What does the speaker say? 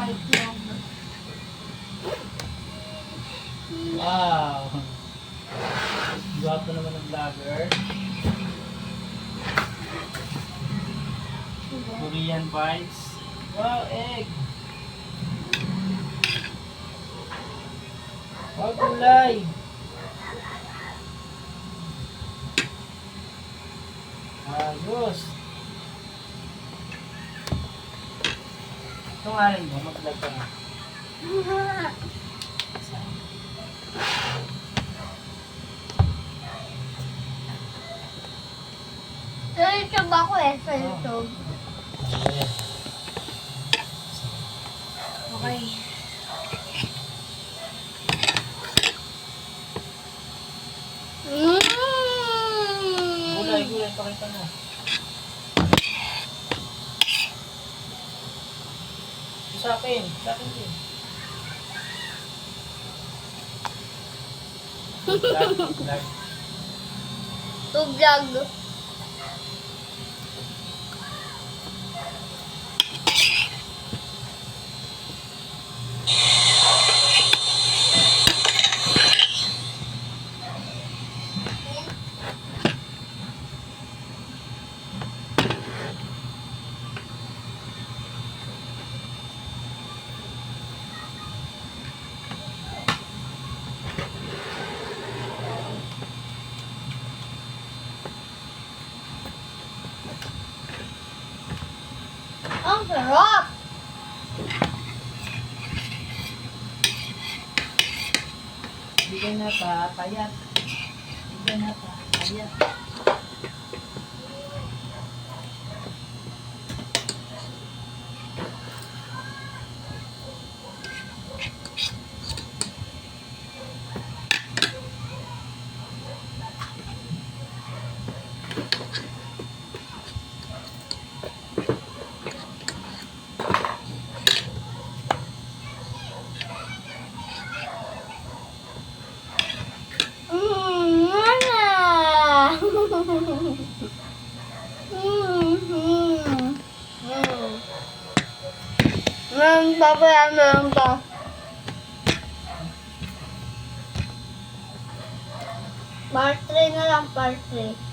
itlog. Wow! Gwapo naman ng vlogger. Korean vibes. Wow, egg! Wow, gulay! Ayos! Itong alin mo, mag-vlog ka nga. Sa YouTube ako sa YouTube. Okay. Gulay, pakita mo. Sa akin din. Vlog. To vlog. Ang sarap! Bigyan na pa, payat. Bigyan na pa, payat. Papayan mo lang to. Part 3 na lang, part 3.